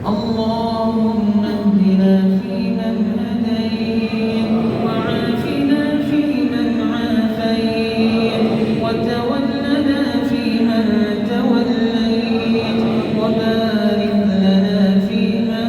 اللهم اهدنا فيمن هديت وعافنا فيمن عافيت وتولنا فيمن توليت وبارك لنا فيما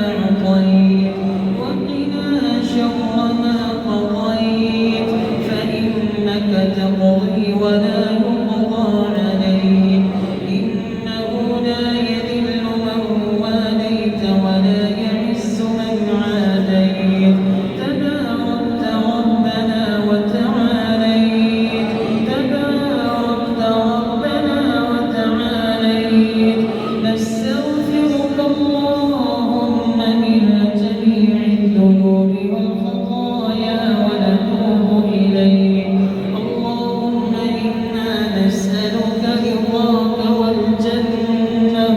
أعطيت وقنا شر ما قضيت فإنك تقضي ولا يقضى عليك إنه لا يذل من واليت ولا يعز من عاديت تباركت ربنا وتعاليت تباركت ربنا وتعاليت نستغفرك اللهم من جميع الذنوب والخطايا ونتوب إليك اللهم إنا نسألك رضاك والجنة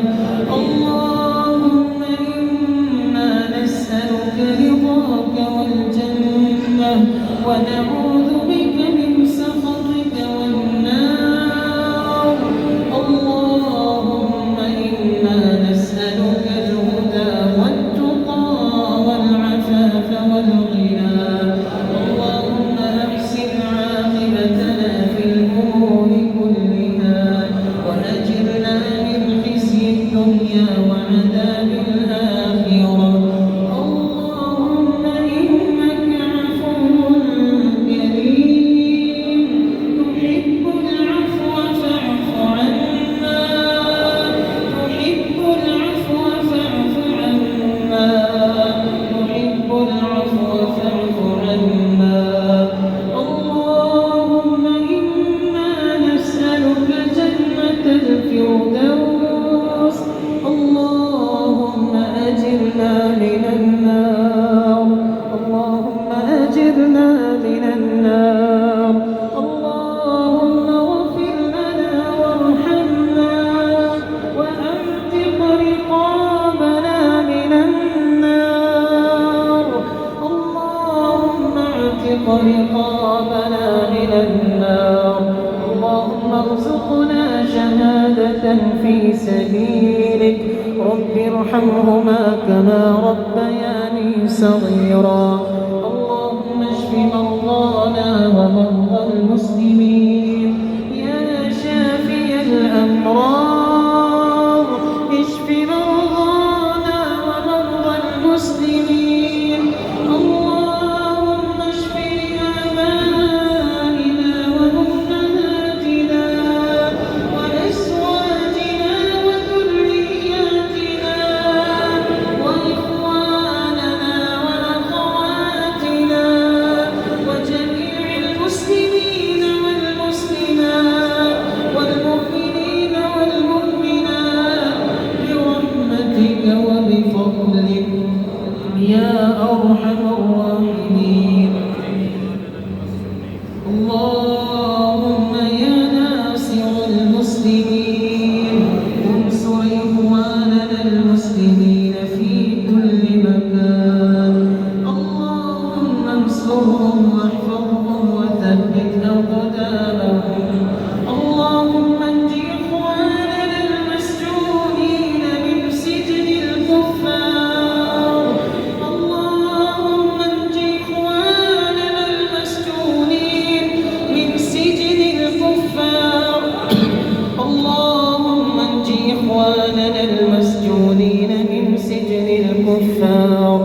اللهم إنا نسألك رضاك والجنة ونعوذ بك من سخطك والنار اللهم إنا نسألك الهدى والتقى والعفاف والغنى اللهم أحسن عاقبتنا في الأمور كلها وأجرنا من خزي الدنيا وعذاب الآخرة اللهم إنك عفو كريم تحب العفو فاعف عنا تحب العفو فاعف عنا تحب العفو فاعف عنا اللهم إنا نسألك جنة الفردوس اللهم أجرنا من النار اللهم أجرنا من النار اللهم اغفر لنا وارحمنا وأعتق رقابنا من النار اللهم اعتق رقابنا من النار اللهم ارزقنا شهادة في سبيلك رب ارحمهما كما ربياني صغيرا اللهم اشف مرضانا ومرضى المسلمين يا شافي الأمراض اشف مرضانا ومرضى المسلمين اللهم اشف آبائنا وأمهاتنا وأزواجنا وذرياتنا وإخواننا وأخواتنا وجميع المسلمين والمسلمات والمؤمنين والمؤمنات برحمتك وبفضلك يا أرحم الراحمين اللهم يا ناصر المسلمين انصر إخواننا المسلمين في كل مكان اللهم انصرهم واحفظهم وثبت أقدامهم اللهم انج إخواننا المسجونين من سجن الكفار اللهم انج إخواننا المسجونين من سجن الكفار اللهم انج إخواننا المسجونين من سجن الكفار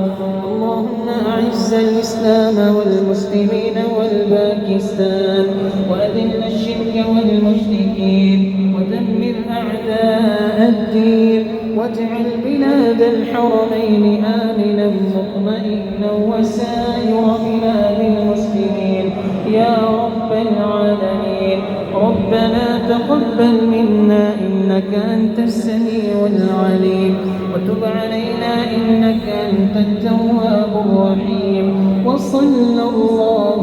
اللهم أعز الإسلام والمسلمين والباكستان وأذل الشرك والمشركين ودمر أعداء الدين واجعل بلاد الحرمين آمنا مطمئنا وسائر بلاد المسلمين يا رب العالمين ربنا تقبل منا إنك أنت السميع العليم وتب علينا إنك أنت التواب الرحيم وصلى الله